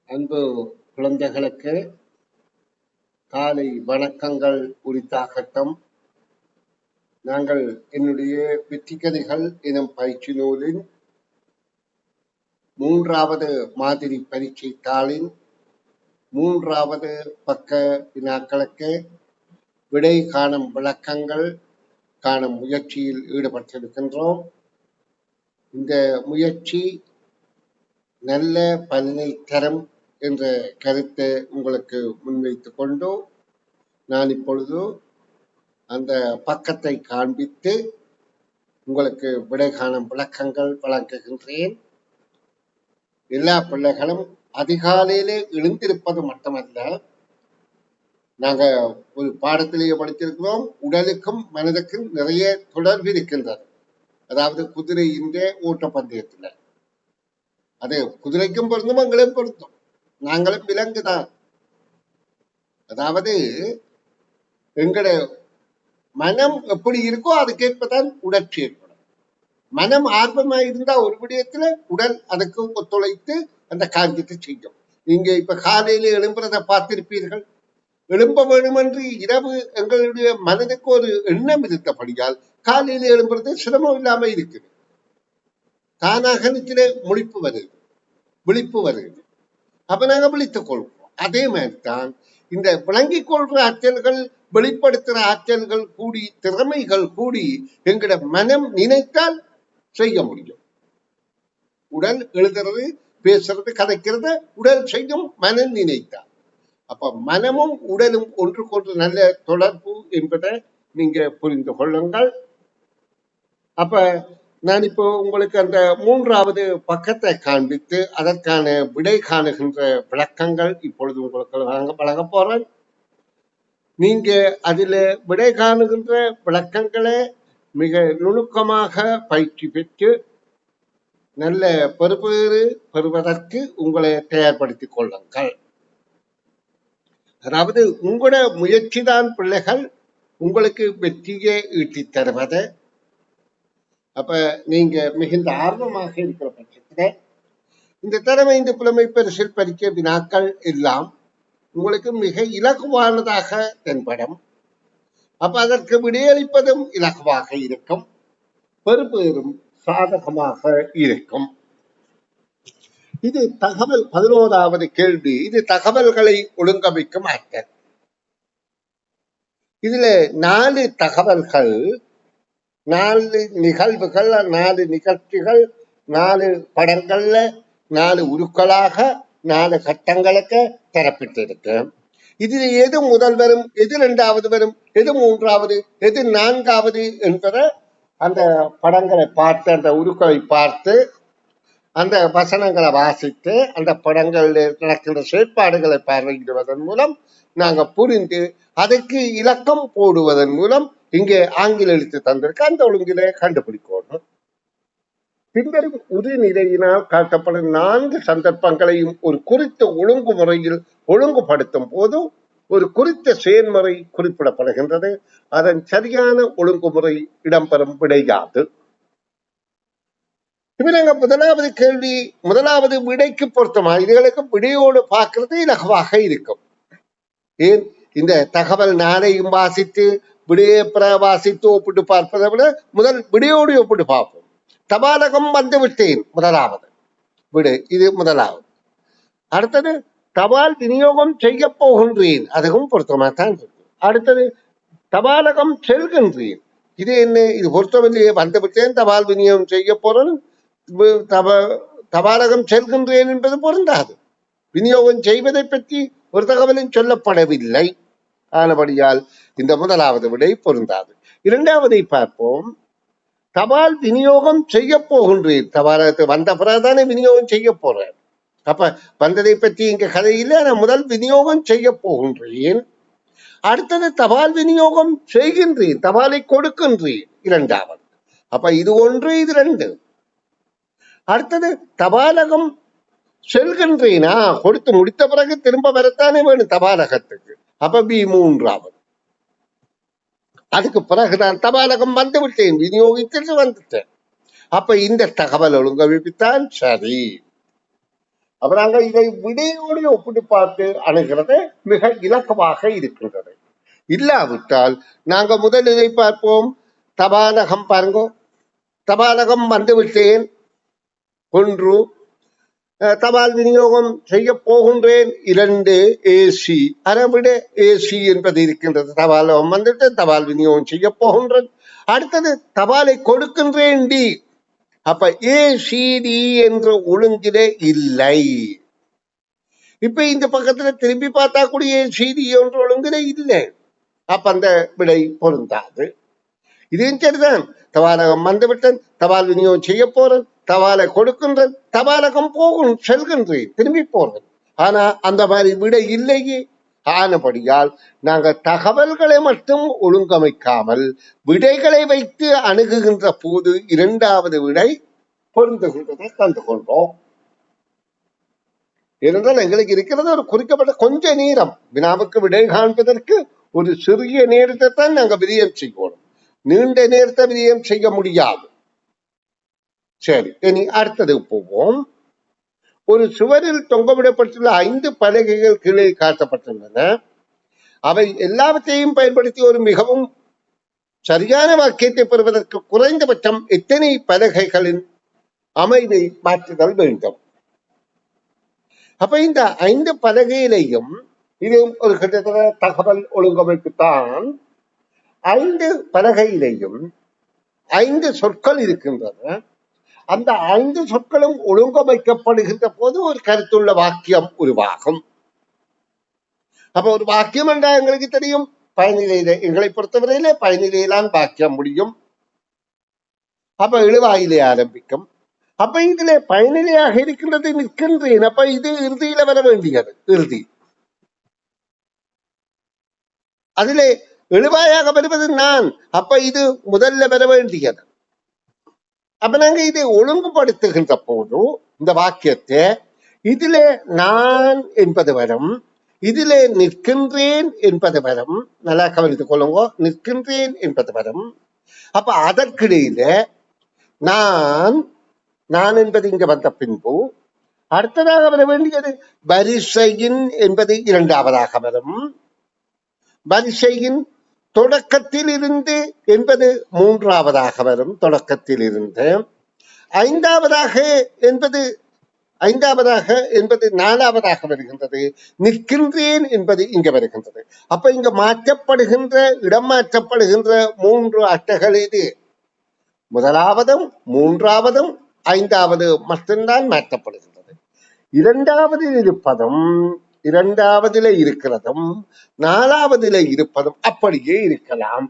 அன்பு குழந்தைகளுக்கு காலை வணக்கங்கள் உரித்தாகட்டும். நாங்கள் என்னுடைய வெற்றிக்கதைகள் எனும் பயிற்சி நூலின் 3வது மாதிரி பரீட்சை தாளின் 3வது பக்க வினாக்களுக்கு விடை காணும் விளக்கங்கள் காணும் முயற்சியில் ஈடுபட்டிருக்கின்றோம். இந்த முயற்சி நல்ல பலனை தரும் என்ற கருத்தை உங்களுக்கு முன்வைத்துக் கொண்டு நான் இப்பொழுது அந்த பக்கத்தை காண்பித்து உங்களுக்கு விடை காணும் விளக்கங்கள் வழங்குகின்றேன். எல்லா பிள்ளைகளும் அதிகாலையிலே எழுந்திருப்பது மட்டுமல்ல, நாங்க ஒரு பாடத்திலேயே படித்திருக்கிறோம், உடலுக்கும் மனதுக்கும் நிறைய தொடர்பு இருக்கின்றது. அதாவது குதிரையின் ஓட்டப்பந்தயத்தில் அது குதிரைக்கும் பொருந்தும், எங்களையும் பொருந்தும். நாங்களும் விலங்குதான். அதாவது எங்கட மனம் எப்படி இருக்கோ அதுக்கேற்பதான் உடற்சி ஏற்படும். மனம் ஆர்வமா இருந்தா ஒரு விடயத்துல உடல் அதுக்கு ஒத்துழைத்து அந்த காரியத்தை செய்யும். நீங்க இப்ப காலையில எழும்புறதை பார்த்திருப்பீர்கள். எழும்ப வேண்டும் என்று இரவு எங்களுடைய மனதுக்கு ஒரு எண்ணம் இருந்தபடியால் காலையில எழும்புறது சிரமம் இல்லாம இருக்குது. தானாக நிற்கிற முழிப்பு வருது, விழிப்பு வருது. அப்ப நாங்க விழித்துக் கொள்வோம். அதே மாதிரிதான் இந்த விளங்கிக் கொள்ற ஆற்றல்கள், வெளிப்படுத்துற ஆற்றல்கள் கூடி, திறமைகள் கூடி எங்கட மனம் நினைத்தால் செய்ய முடியும். உடல் எழுதுறது, பேசுறது, கதைக்கிறது உடல் செய்யும், மனம் நினைத்தால். அப்ப மனமும் உடலும் ஒன்றுக்கொன்று நல்ல தொடர்பு என்பதை நீங்க புரிந்து கொள்ளுங்கள். அப்ப நான் இப்போ உங்களுக்கு அந்த 3வது பக்கத்தை காண்பித்து அதற்கான விடை காணுகின்ற விளக்கங்கள் இப்பொழுது உங்களுக்கு வழங்க போறேன். நீங்க அதுல விடை காணுகின்ற விளக்கங்களை மிக நுணுக்கமாக பயிற்சி பெற்று நல்ல பெறுபேறு பெறுவதற்கு உங்களை தயார்படுத்திக் கொள்ளுங்கள். அதாவது உங்களோட முயற்சிதான் பிள்ளைகள் உங்களுக்கு வெற்றியை ஈட்டித் தருவது. அப்ப நீங்க மிகுந்த ஆர்வமாக இருக்கிற பட்சத்துல இந்த தடவை இந்த புலமை பரிசில் பரீட்சை வினாக்கள் எல்லாம் உங்களுக்கு மிக இலகுவானதாக தென்படும். அப்ப அதற்கு விடையளிப்பதும் இலகுவாக இருக்கும், பெறுபேறும் சாதகமாக இருக்கும். இது தகவல் 11வது கேள்வி. இது தகவல்களை ஒழுங்கமைக்கும் ஆற்றல். இதுல 4 தகவல்கள், 4 நிகழ்வுகள், 4 நிகழ்ச்சிகள், 4 படங்கள்ல 4 உருக்களாக 4 கட்டங்களுக்கு தரப்பட்டிருக்கு. இதில் எது முதல் வரும், எது 2வது வரும், எது 3வது, எது 4வது என்பதை அந்த படங்களை பார்த்து, அந்த உருக்களை பார்த்து, அந்த வசனங்களை வாசித்து, அந்த படங்களில் நடக்கின்ற செயற்பாடுகளை பார்வையிடுவதன் மூலம் நாங்க புரிந்து அதற்கு இலக்கம் போடுவதன் மூலம் இங்கே ஆங்கில எழுத்து தந்திருக்கு அந்த ஒழுங்கிலே கண்டுபிடிக்கணும். பின்வரும் உறுநிலையினால் காட்டப்படும் 4 சந்தர்ப்பங்களையும் ஒரு குறித்த ஒழுங்குமுறையில் ஒழுங்குபடுத்தும் போது ஒரு குறித்த செயல்முறை குறிப்பிடப்படுகின்றது. அதன் சரியான ஒழுங்குமுறை இடம்பெறும் விடையாது. இவங்க 1வது கேள்வி, 1வது விடைக்கு பொருத்தமா இதுகளுக்கு விடையோடு பார்க்கறது இலகுவாக இருக்கும். ஏன், இந்த தகவல் 4ஐயும் வாசித்து விடையை வாசித்து ஒப்பிட்டு பார்ப்பதை விட முதல் விடையோடு ஒப்பிட்டு பார்ப்போம். தபாலகம் வந்து விட்டேன், 1வது விடை, இது 1வது. அடுத்தது தபால் விநியோகம் செய்ய போகின்றேன், அதுவும் பொருத்தமாத்தான் இருக்கு. அடுத்தது தபாலகம் செல்கின்றேன், இது என்ன, இது பொருத்தமில்லையே, வந்து விட்டேன் தபால் விநியோகம் செய்ய போறேன், தபாலகம் செல்கின்றேன் என்பது பொருந்தாது. விநியோகம் செய்வதை பற்றி ஒரு தகவலும் சொல்லப்படவில்லை. ஆனபடியால் இந்த 1வது விடை பொருந்தாது. 2வதை பார்ப்போம். தபால் விநியோகம் செய்ய போகின்றேன், தபாலத்தை வந்த பிறகுதானே விநியோகம் செய்ய போறேன். அப்ப வந்ததை பற்றி இங்க கதை இல்லை, நான் முதல் விநியோகம் செய்ய போகின்றேன். அடுத்தது தபால் விநியோகம் செய்கின்றேன், தபாலை கொடுக்கின்றேன், 2வது. அப்ப இது 1, இது 2. அடுத்தது தபாலகம் செல்கின்றேனா, கொடுத்து முடித்த பிறகு திரும்ப வரத்தானே வேணும் தபாலகத்துக்கு. அப்ப பி 3வது. அதுக்கு பிறகு நான் தபாலகம் வந்து விட்டேன், விநியோகித்து வந்துட்டேன். அப்ப இந்த தகவல் ஒழுங்கமைப்புத்தான் சரி. அப்ப நாங்க இதை விடையோடு ஒப்பிட்டு பார்த்து அணுகிறது மிக இலக்கமாக இருக்கின்றது. இல்லாவிட்டால் நாங்க முதல் இதை பார்ப்போம். தபாலகம் பாருங்க, தபாலகம் வந்துவிட்டேன் ஒன்று, தபால் விநியோகம் செய்ய போகின்றேன் 2 ஏசி, அதைவிட ஏசி என்பது இருக்கின்றது. தபாலகம் வந்துட்டு தபால் விநியோகம் செய்ய போகின்றேன். அடுத்தது தபாலை கொடுக்கின்றேன் டி. அப்ப ஏசிடி என்ற ஒழுங்கிலே இல்லை. இப்ப இந்த பக்கத்துல திரும்பி பார்த்தா கூட ஏசிடி என்ற ஒழுங்கிலே இல்லை. அப்ப அந்த விடை பொருந்தாது. இதையும் சரிதான். தபாலகம் வந்துவிட்டேன், தபால் விநியோகம் செய்ய போறேன், தபாலை கொடுக்கின்றேன், தபாலகம் போகும் செல்கின்றேன், திரும்பி போறேன். ஆனா அந்த மாதிரி விடை இல்லையே. ஆனபடியால் நாங்க தகவல்களை மட்டும் ஒழுங்கமைக்காமல் விடைகளை வைத்து அணுகுகின்ற போது இரண்டாவது விடை பொருந்துகின்றதை கண்டு கொள்வோம். ஏனென்றால் எங்களுக்கு இருக்கிறது ஒரு குறிக்கப்பட்ட கொஞ்ச நேரம். வினாவுக்கு விடை காண்பதற்கு ஒரு சிறிய நேரத்தை தான் நாங்க விரியம் செய்யணும். நீண்ட நேரத்தை விரியம் செய்ய முடியாது. சரி, இனி அடுத்தது போவோம். ஒரு சுவரில் தொங்கவிடப்பட்டுள்ள 5 பலகைகள் கீழே காட்டப்பட்டுள்ளன. அவை எல்லாவற்றையும் பயன்படுத்தி ஒரு மிகவும் சரியான வாக்கியத்தை பெறுவதற்கு குறைந்தபட்சம் எத்தனை பலகைகளின் அமைவை மாற்றுதல் வேண்டும்? அப்ப இந்த 5 பலகையிலையும் இது ஒரு கிட்டத்தட்ட தகவல் ஒழுங்கமைப்பு தான். 5 பலகையிலையும் 5 சொற்கள் இருக்கின்றன. அந்த 5 சொற்களும் ஒழுங்கமைக்கப்படுகின்ற போது ஒரு கருத்துள்ள வாக்கியம் உருவாகும். அப்ப ஒரு வாக்கியம் என்றால் எங்களுக்கு தெரியும், பயனிலையில எங்களை பொறுத்தவரையிலே பயனிலையிலான் வாக்கியம் முடியும். அப்ப இழுவாயிலே ஆரம்பிக்கும். அப்ப இதுல பயனிலையாக இருக்கின்றது நிற்கின்றேன். அப்ப இது இறுதியில வர வேண்டியது இறுதி. அதிலே எழுவாயாக வருவது நான். அப்ப இது முதல்ல வர வேண்டியது. அப்ப நாங்க இதை ஒழுங்குபடுத்துகின்ற போது இந்த வாக்கியத்தை இதிலே நான் என்பது வரும், இதிலே நிற்கின்றேன் என்பது வரும். நல்லா கவனித்துக் கொள்ளுங்க, நிற்கின்றேன் என்பது வரும். அப்ப அதற்கிடையில நான் நான் என்பது இங்க வந்த பின்பு அடுத்ததாக வர வேண்டியது வரிசையின் என்பது இரண்டாவதாக வரும். வரிசையின் தொடக்கத்தில் இருந்து என்பது மூன்றாவதாக வரும். தொடக்கத்தில் இருந்து ஐந்தாவதாக என்பது நாலாவதாக வருகின்றது. நிற்கின்றேன் என்பது இங்க வருகின்றது. அப்ப இங்க மாற்றப்படுகின்ற இடம் மாற்றப்படுகின்ற 3 அட்டைகள் இது. முதலாவதும் மூன்றாவதும் ஐந்தாவது மட்டும்தான் மாற்றப்படுகின்றது. இரண்டாவதில் இருப்பதும் இரண்டாவதில இருக்கிறதும் நாலாவதில இருப்பதும் அப்படியே இருக்கலாம்.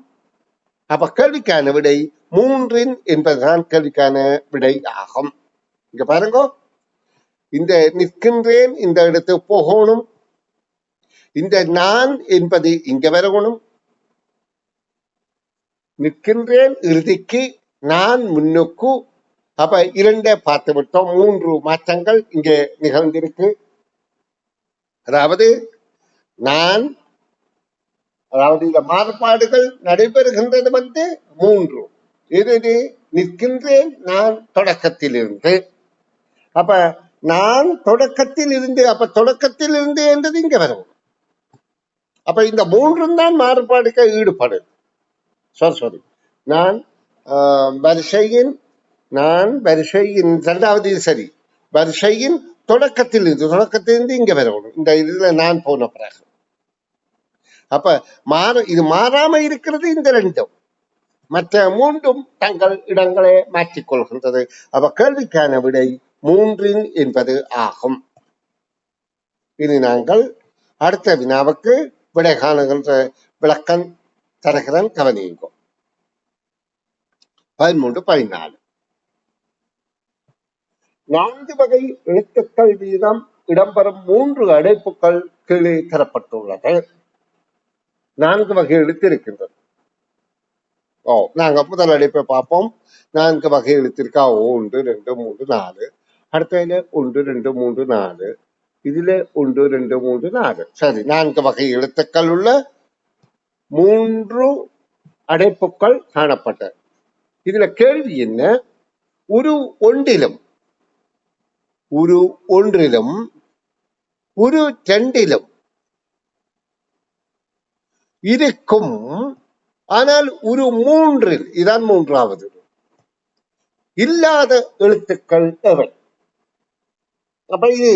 அப்ப கேள்விக்கான விடை 3 என்பதுதான் கேள்விக்கான விடை ஆகும். இங்க பாருங்க, இந்த நிற்கின்றேன் இந்த இடத்துக்கு போகணும், இந்த நான் என்பது இங்க வரணும், நிற்கின்றேன் இறுதிக்கு, நான் முன்னுக்கு. அப்ப 2 பார்த்து விட்டோம். 3 மாற்றங்கள் இங்கே நிகழ்ந்திருக்கு. அதாவது நான், அதாவது இந்த மாறுபாடுகள் நடைபெறுகின்றது 3. இது நிற்கின்றேன் நான் தொடக்கத்தில் இருந்து. அப்ப நான் தொடக்கத்தில் இருந்து, அப்ப தொடக்கத்தில் இருந்து என்றது இங்க வரும். அப்ப இந்த 3 தான் மாறுபாடுகள் ஈடுபடு. சாரி, நான் வரிசையின் இரண்டாவது சரி, வரிசையின் தொடக்கத்திலிருந்து இங்க வரணும். இந்த இதுல நான் போன பிறகு அப்ப இது மாறாம இருக்கிறது இந்த 2. மற்ற 3 தங்கள் இடங்களை மாற்றிக்கொள்கின்றது. அப்ப கேள்விக்கான விடை 3 என்பது ஆகும். இனி நாங்கள் அடுத்த வினாவுக்கு விடை காணுகின்ற விளக்கம் தருகிறேன், கவனியுங்கள். 13, 14. 4 வகை எழுத்துக்கள் வீதம் இடம்பெறும் 3 அடைப்புகள் கீழே தரப்பட்டுள்ளது. 4 வகை எழுத்து இருக்கின்றது. நாங்க முதல் அடைப்பை பார்ப்போம். 4 வகை எழுத்து இருக்கா? 1, 2, 3, 4. அடுத்ததுல 1, 2, 3, 4. இதுல 1, 2, 3, 4. சரி, 4 வகை எழுத்துக்கள் உள்ள 3 அடைப்புகள் காணப்பட்டது. இதுல கேள்வி என்ன? ஒரு ஒன்றிலும் ஒரு ஒன்றிலும் ஒரு ரெண்டிலும் இருக்கும். ஆனால் ஒரு மூன்றில், இதான் மூன்றாவது, இல்லாத எழுத்துக்கள் எவை? அப்ப இது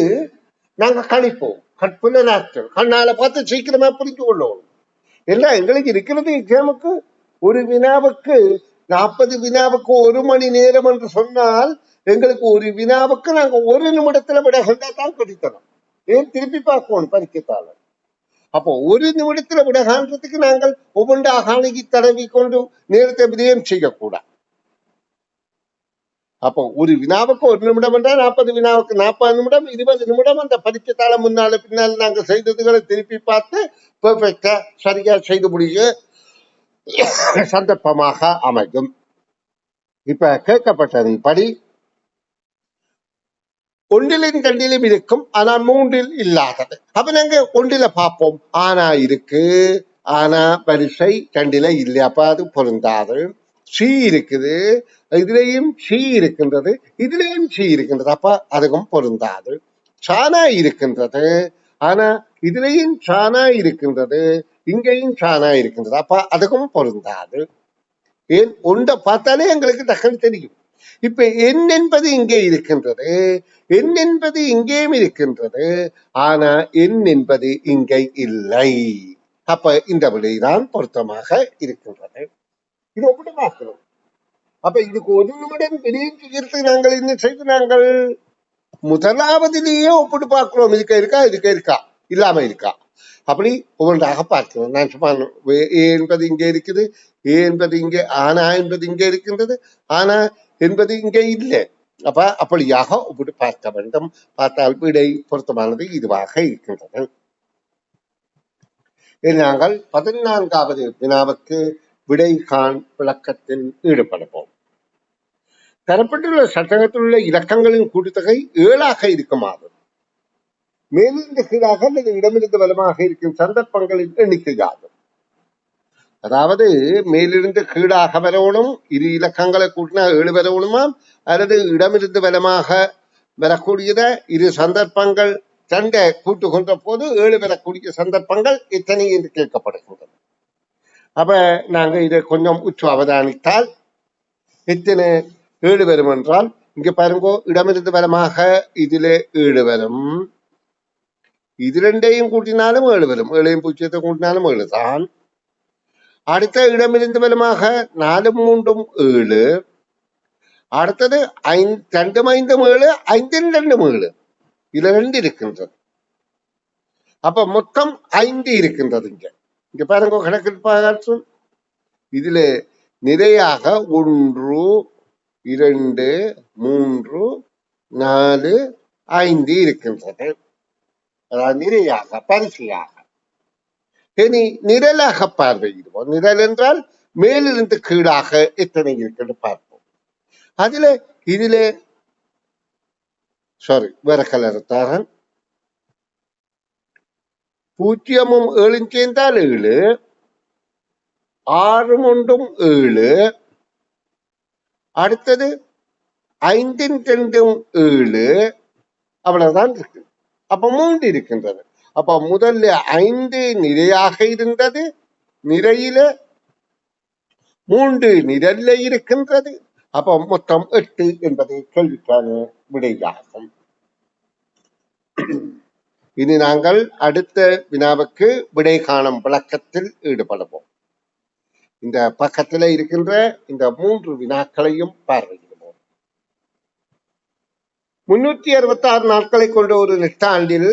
நாங்க கணிப்போம். கற்புலனாற்றல், கண்ணால பார்த்து சீக்கிரமா புரிஞ்சு கொள்ளணும். எல்லாம் எங்களுக்கு இருக்கிறது எக்ஸாமுக்கு. ஒரு வினாவுக்கு 40 வினாவுக்கு 1 மணி நேரம் என்று சொன்னால், எங்களுக்கு ஒரு வினாவுக்கு நாங்க 1 நிமிடத்துல விட தான் கிடைத்தோம். ஏன் திருப்பி பார்க்கணும் பரிக்கத்தால. அப்போ 1 நிமிடத்துல விட காண்றதுக்கு நாங்கள் ஒவ்வொன்றாக அணுகி தடவி கொண்டு நேரத்தை விதயம் செய்யக்கூடாது. அப்போ ஒரு வினாவுக்கு 1 நிமிடம் என்றால் 40 வினாவுக்கு 40 நிமிடம், 20 நிமிடம் அந்த பரிச்சைத்தால முன்னால பின்னால் நாங்கள் செய்ததுகளை திருப்பி பார்த்து பெர்ஃபெக்டா சரியா செய்து முடிய சந்தர்ப்பமாக அமையும். இப்ப கேட்கப்பட்டதன் படி ஒன்றிலும் ரெண்டிலும் இருக்கும், ஆனா மூன்றில் இல்லாதது. அப்ப நாங்க ஒன்றில பார்ப்போம். ஆனா இருக்கு, ஆனா வரிசை ரெண்டில இல்லை, அப்ப அது பொருந்தாது. சி இருக்குது, இதுலயும் சி இருக்கின்றது, இதுலயும் சி இருக்கின்றது, அப்ப அதுவும் பொருந்தாது. சானா இருக்கின்றது, ஆனா இதுலயும் சானா இருக்கின்றது, இங்கேயும் சானா இருக்கின்றது, அப்ப அதுவும் பொருந்தாது. ஏன் ஒன்றை பார்த்தாலே எங்களுக்கு டக்குன்னு தெரியும். இப்ப எண் என்பது இங்கே இருக்கின்றது, எண் என்பது இங்கேயும் இருக்கின்றது, ஆனா எண் என்பது இங்கே இல்லை. அப்ப இந்த விடைதான் பொருத்தமாக இருக்கின்றது. இது ஒப்பிட்டு பார்க்கிறோம். அப்ப இதுக்கு 1 நிமிடம் விடையிட்டு நாங்கள் என்ன செய்து, நாங்கள் முதலாவதிலேயே ஒப்பிட்டு பார்க்கிறோம். இதுக்கு இருக்கா இல்லாம இருக்கா, அப்படி ஒவ்வொன்றாக பார்க்கிறோம். நான் சும்மா ஏ என்பது இங்கே இருக்குது, ஏ என்பது இங்கே, ஆனா என்பது இங்கே இருக்கின்றது, ஆனா என்பது இங்கே இல்லை. அப்ப அப்படியாக ஒப்பிட்டு பார்க்க வேண்டும். பார்த்தால் விடை பொருத்தமானது இதுவாக இருக்கின்றது. நாங்கள் 14வது வினாவுக்கு விடை காண் விளக்கத்தில் ஈடுபடுவோம். தரப்பட்டுள்ள சட்டகத்தில் உள்ள இலக்கங்களின் கூட்டுத்தொகை 7ஆக இருக்குமாறு மேலிருந்து கீழாக அல்லது இடமிருந்து வலமாக இருக்கும் சந்தர்ப்பங்களின் எண்ணிக்கையாகும். அதாவது மேலிருந்து கீழாக வரணும், 2 இலக்கங்களை கூட்டினா 7 வரணுமாம், அல்லது இடமிருந்து வலமாக வரக்கூடியத 2 சந்தர்ப்பங்கள் 2 கூட்டு கொண்ட போது 7 வரக்கூடிய சந்தர்ப்பங்கள் எத்தனை என்று கேட்கப்படுகின்றன. அப்ப நாங்க இதை கொஞ்சம் உற்று அவதானித்தால் எத்தனை 7 வரும் என்றால், இங்க பாருங்க, இடமிருந்து வலமாக இதுல 7 வரும், இது ரெண்டையும் கூட்டினாலும் 7 வரும், 7ஐயும் 0ஐ கூட்டினாலும் 7 தான். அடுத்த இடமிருந்து வலமாக 4 3 7, அடுத்தது 5 2 5 7, 5 2 7, இதுல 2 இருக்கின்றது. அப்ப மொத்தம் 5 இருக்கின்றது. இங்க பாருங்க கணக்கு, இதுல நிறையாக 1 2 3 4 5 இருக்கின்றது. அதாவது நிறையாக பரிசையாக. இனி நிரலாக பார்வையிடுவோம். நிரல் என்றால் மேலிருந்து கீழாக எத்தனை இருக்கிறது பார்ப்போம். இதுல வேற கலர் தாரன் 0ம் 7ம் சேர்ந்தால் 7, 6ம் 1ம் 7, அடுத்தது 5ம் 2ம் 7, அவ்வளவுதான் இருக்கு. அப்ப 3 இருக்கின்றது. அப்ப முதல்ல 5 நிறையாக இருந்தது, நிறையில 3 நிரல்ல இருக்கின்றது. அப்ப மொத்தம் 8 என்பதை கேள்விக்கான விடையாகும். இனி நாங்கள் அடுத்த வினாவுக்கு விடை காணும் விளக்கத்தில் ஈடுபடுவோம். இந்த பக்கத்தில் இருக்கின்ற இந்த 3 வினாக்களையும் பார்வையிடுவோம். 366 நாட்களை கொண்ட ஒரு நெட்டாண்டில்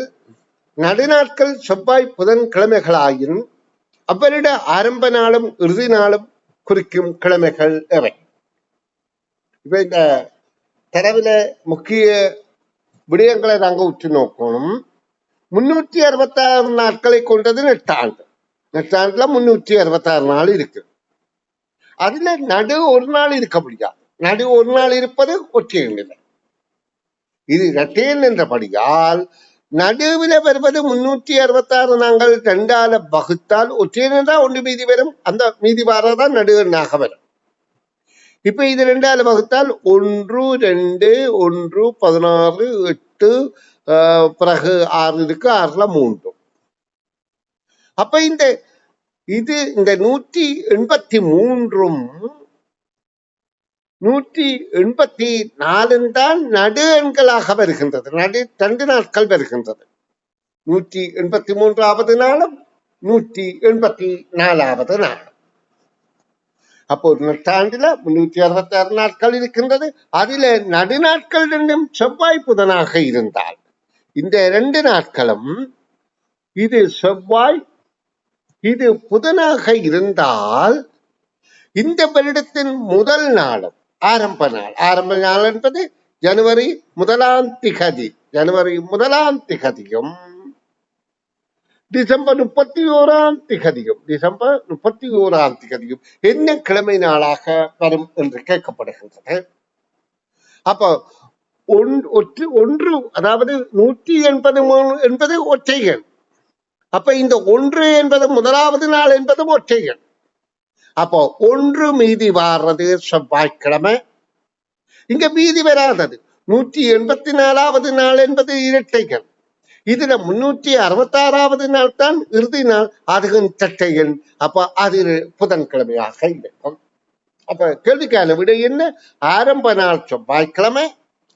நடுநாட்கள் செவ்வாய் புதன் கிழமைகளாயின் அவ்வரிட ஆரம்ப நாளும் இறுதி நாளும் குறிக்கும் கிழமைகள் எவை? இப்ப இந்த தரவில முக்கிய விடயங்களை நாங்க உற்று நோக்கணும். 366 நாட்களை கொண்டது நெட்டாண்டு. நெட்டாண்டுல 366 நாள் இருக்கு. அதுல நடு ஒரு நாள் இருக்க முடியாது. நடு ஒரு நாள் இருப்பது ஒற்றையன் நிலை. இது இரட்டையன் என்றபடியால் நடுவில் வருவது 366 நாங்கள் 2ஆல வகுத்தால் ஒற்றையன் என்றால் 1 மீதி வரும். அந்த மீதி வாரதான் நடு எண்ணாக வரும். இப்ப இது 2ஆல வகுத்தால் 1 2 1 16 8 பிறகு 6 இருக்கு, 6ல 3. அப்ப இந்த 183ம் 184 தான் நடு எண்களாக வருகின்றது. 2 நாட்கள் வருகின்றது. 183வது நாளும் 184வது நாளும். அப்போ ஒரு நூற்றாண்டுல 366 நாட்கள் இருக்கின்றது. அதில நடுநாட்கள் 2ம் செவ்வாய் புதனாக இருந்தால், இந்த 2 நாட்களும் இது செவ்வாய் இது புதனாக இருந்தால், இந்த வருடத்தின் முதல் நாளும் ஆரம்ப நாள் என்பது ஜனவரி 1ஆம் திகதி, ஜனவரி 1ஆம் திகதியும் டிசம்பர் 31ஆம் திகதியும், டிசம்பர் 31ஆம் திகதியும் என்ன கிழமை நாளாக வரும் என்று கேட்கப்படுகின்றது. அப்ப ஒன்று, அதாவது 183 என்பது ஒற்றை எண். அப்ப இந்த 1 என்பது 1ஆவது நாள் என்பது ஒற்றை எண். அப்போ 1 மீதி வாடுறது செவ்வாய்க்கிழமை. இங்க மீதி வராதது 184வது நாள் என்பது இரட்டை எண். இதுல 366வது நாள் தான் இறுதி நாள், அதுவும் இரட்டை எண். அப்ப அது புதன்கிழமையாக இருக்கும். அப்ப கேள்விக்கான விடை என்ன? ஆரம்ப நாள் செவ்வாய்க்கிழமை,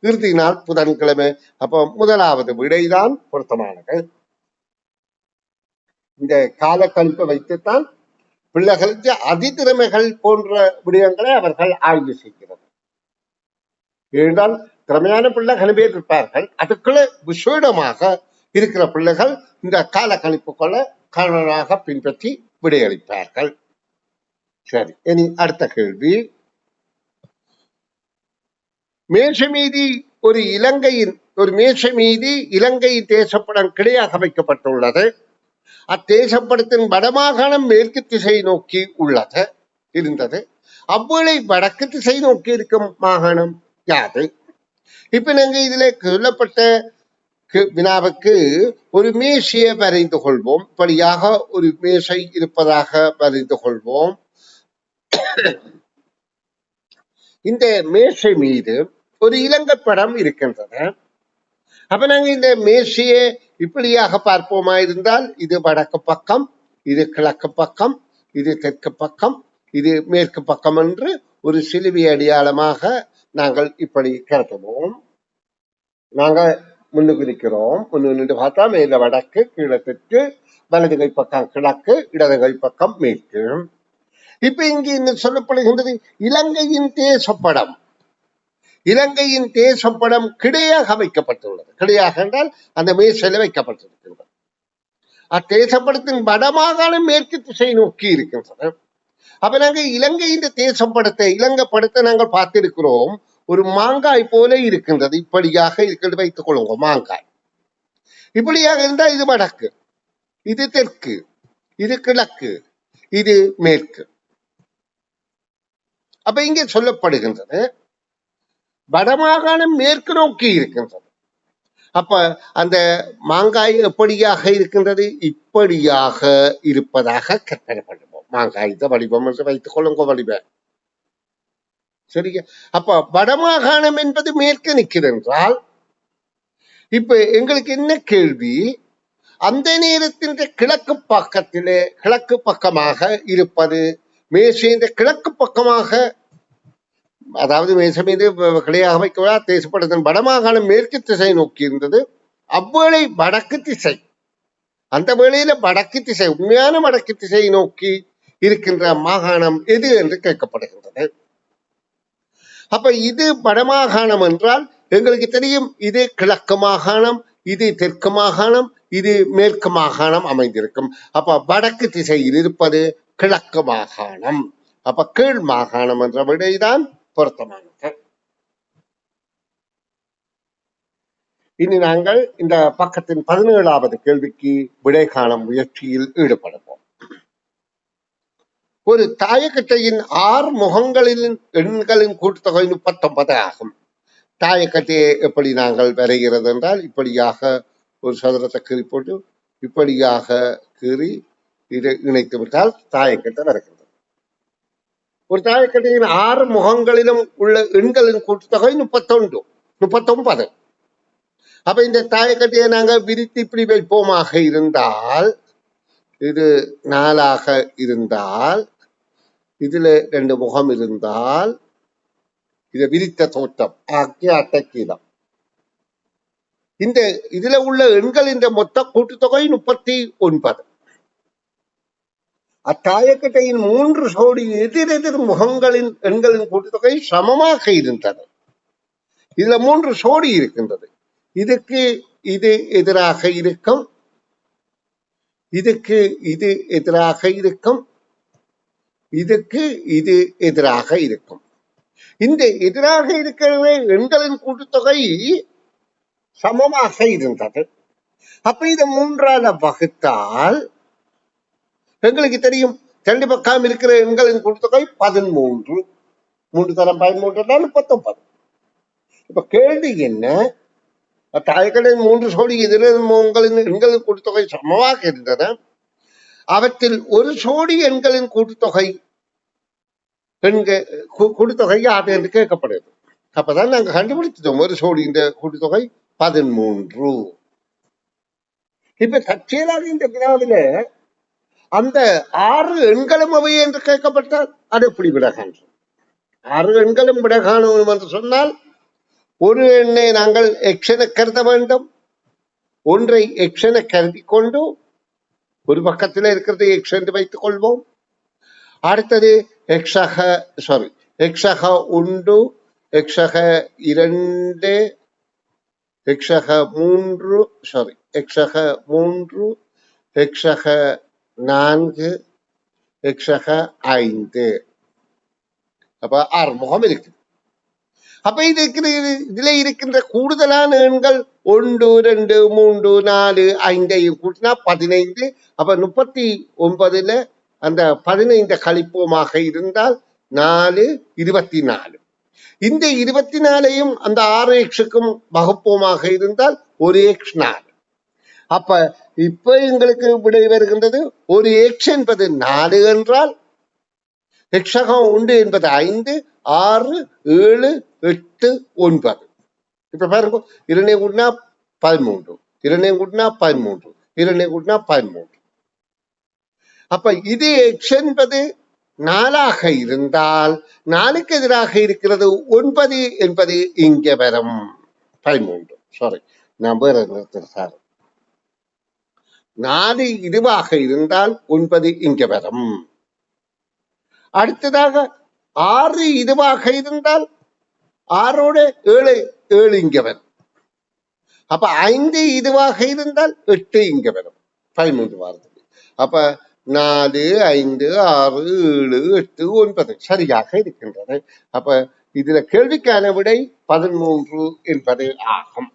இறுதி நாள் புதன்கிழமை. அப்ப முதலாவது விடைதான் பொருத்தமானது. இந்த காலக்கணிப்பை வைத்துத்தான் பிள்ளைகளுக்கு அதிதிறமைகள் போன்ற விடயங்களை அவர்கள் ஆய்வு செய்கிறது. ஏனென்றால் திறமையான பிள்ளைகள் பேர் இருப்பார்கள், அதுக்குள்ள விசேடமாக இருக்கிற பிள்ளைகள் இந்த கால கணிப்புகளை கணவனாக பின்பற்றி விடையளிப்பார்கள். சரி, இனி அடுத்த கேள்வி. மேஷமீதி ஒரு மேஷமீதி இலங்கையின் தேசப்படம் கிடையாக வைக்கப்பட்டுள்ளது. அத்தேசப்படத்தின் வடமாகாணம் மேற்கு திசை நோக்கி இருந்தது. அவ்வேளை வடக்கு திசை நோக்கி இருக்கும் மாகாணம் யாது? இப்ப நாங்க இதுல சொல்லப்பட்ட வினாவுக்கு ஒரு மேசையை வரைந்து கொள்வோம். இப்படியாக ஒரு மேசை இருப்பதாக வரைந்து கொள்வோம். இந்த மேசை மீது ஒரு இலங்கை படம் இருக்கின்றது. அப்ப நாங்க இந்த மேசையை இப்படியாக பார்ப்போமா இருந்தால், இது வடக்கு பக்கம், இது கிழக்கு பக்கம், இது தெற்கு பக்கம், இது மேற்கு பக்கம் என்று ஒரு சிலுவை அடையாளமாக நாங்கள் இப்படி கருதுவோம். நாங்க முன்னுக்கு இருக்கிறோம். முன்னு பார்த்தா மேல வடக்கு, கீழே தெற்கு, வலது கை பக்கம் கிழக்கு, இடது கை பக்கம் மேற்கு. இப்ப இங்கு என்ன சொல்லப்படுகின்றது? இலங்கையின் தேசப்படம். இலங்கையின் தேசப்படம் கிடையாக வைக்கப்பட்டுள்ளது. கிடையாக என்றால் அந்த மேசையில வைக்கப்பட்டிருக்கிறது. அத்தேசப்படத்தின் வடமாகாணம் மேற்கு திசை நோக்கி இருக்கின்றது. அப்ப நாங்க இலங்கையின் தேசப்படத்தை, இலங்கை படத்தை நாங்கள் பார்த்திருக்கிறோம். ஒரு மாங்காய் போல இருக்கின்றது. இப்படியாக இருக்கிறது வைத்துக் கொள்ளுங்க. மாங்காய் இப்படியாக இருந்தால் இது வடக்கு, இது தெற்கு, இது கிழக்கு, இது மேற்கு. அப்ப இங்கே சொல்லப்படுகின்றது வடமாகாணம் மேற்கு நோக்கி இருக்கின்றது. அப்ப அந்த மாங்காய் எப்படியாக இருக்கின்றது? இப்படியாக இருப்பதாக கற்பனை பண்ணுவோம். மாங்காய் வடிவம் என்று வைத்துக் கொள்ளுங்க. வடிவம் சரிங்க. அப்ப வடமாகாணம் என்பது மேற்கு நிற்கிறது என்றால், இப்ப எங்களுக்கு என்ன கேள்வி? அந்த நேரத்தின் கிழக்கு பக்கத்திலே, கிழக்கு பக்கமாக இருப்பது மேசையின் கிழக்கு பக்கமாக, அதாவது மேசை மீது கிளையாக வைக்க தேசப்படத்தின் வடமாகாணம் மேற்கு திசை நோக்கி இருந்தது. அவ்வேளை வடக்கு திசை, அந்த வேளையில வடக்கு திசை, உண்மையான வடக்கு திசை நோக்கி இருக்கின்ற மாகாணம் எது என்று கேட்கப்படுகின்றது. அப்ப இது வடமாகாணம் என்றால் எங்களுக்கு தெரியும், இது கிழக்கு மாகாணம், இது தெற்கு மாகாணம், இது மேற்கு மாகாணம் அமைந்திருக்கும். அப்ப வடக்கு திசையில் இருப்பது கிழக்கு மாகாணம். அப்ப கீழ் மாகாணம் என்ற விடைதான் பொருத்தமானது. இனி நாங்கள் இந்த பக்கத்தின் 17வது கேள்விக்கு விடை காணும் முயற்சியில் ஈடுபடுவோம். ஒரு தாயக்கட்டையின் 6 முகங்களின் எண்களின் கூட்டுத்தொகை 39 ஆகும். தாயக்கட்டையை எப்படி நாங்கள் வரைகிறது என்றால், இப்படியாக ஒரு சதுரத்தை கீறி போட்டு இப்படியாக கீறி இதை இணைத்து விட்டால் தாயக்கட்டை வருகின்றது. ஒரு தாயக்கட்டையின் 6 முகங்களிலும் உள்ள எண்களின் கூட்டுத்தொகை 39. அப்ப இந்த தாயக்கட்டையை நாங்க விரித்து இப்படி வைப்போமாக இருந்தால், இது 4ஆக இருந்தால், இதுல 2 முகம் இருந்தால், இதை விரித்த தோற்றம் ஆகிய அட்டக்கீதம். இந்த இதுல உள்ள எண்களின் மொத்த கூட்டுத்தொகை 39. அத்தாயக்கட்டையின் 3 ஜோடி எதிரெதிர் முகங்களின் எண்களின் கூட்டுத்தொகை சமமாக இருந்தது. இதுல 3 ஜோடி இருக்கின்றது. இதுக்கு இது எதிராக இருக்கும், இதுக்கு இது எதிராக இருக்கும், இதுக்கு இது எதிராக இருக்கும். இந்த எதிராக இருக்கிற எண்களின் கூட்டுத்தொகை சமமாக இருந்தது. அப்ப இதை 3ஆல வகுத்தால் எங்களுக்கு தெரியும், 2 பக்கம் இருக்கிற எண்களின் கூட்டுத்தொகை 13. 3 தரம் 13 39. இப்ப கேள்வி என்ன, தாயக்கடையின் 3 ஜோடி எண்களின் கூட்டுத்தொகை சமமாக இருந்தன. அவற்றில் ஒரு ஜோடி எண்களின் கூட்டுத்தொகை கூட்டுத்தொகை யாது என்று கேட்கப்படுது. அப்பதான் நாங்க கண்டுபிடிச்சிட்டோம் ஒரு ஜோடி இந்த கூட்டுத்தொகை 13. இப்ப தற்செயலாக இந்த வினாவில அந்த 6 எண்களும் அவை என்று கேட்கப்பட்டால் அது எப்படி விடகான்? 6 எண்களும் விடகாணும் என்று சொன்னால் ஒரு எண்ணை நாங்கள் எக்ஸ் என கருத வேண்டும். ஒன்றை எக்ஸ் என கருதி கொண்டு ஒரு பக்கத்தில் இருக்கிறது எக்ஸ் என்று வைத்துக் கொள்வோம். அடுத்தது எக்ஸாக 1, எக்ஸாக 2, எக்ஸாக 3, எக்ஸாக 4, எக்ஸாக 5. அப்ப 6 முகம் இருக்கு. அப்ப இதுல இருக்கின்ற கூடுதலான எண்கள் 1, 2, 3, 4, 5 கூட்டினா 15. அப்ப 39ல அந்த 15 கழிப்போமாக இருந்தால் 4 24. இந்த 24ஐயும் அந்த 6x-க்கும் வகுப்போமாக இருந்தால் ஒரு x 4. அப்ப இப்ப எங்களுக்கு விடை வருகின்றது, ஒரு x என்பது 4 என்றால் எக்ஸகம் 1 என்பது 5, 6, 7, 8, 9. இப்ப பாருங்க, 2 கூட்டினா 13, 2 கூட்டினா 13, 2 கூட்டினா 13. அப்ப இது எக்ஸ் என்பது 4ஆக இருந்தால் 4க்கு எதிராக இருக்கிறது 9 என்பது இங்க வரும். 13 சாரி நம்பர் 4 இதுவாக இருந்தால் 9 இங்க வரும். அடுத்ததாக 6 இதுவாக இருந்தால் 6ஓட 7 இங்க வரும். அப்ப 5 இதுவாக இருந்தால் 8 இங்க வரும். 13 வாரத்துக்கு. அப்ப 4, 5, 6, 7, 8, 9 சரியாக இருக்கின்றது. அப்ப இதுல கேள்விக்கான விடை 13 என்பது ஆகும்.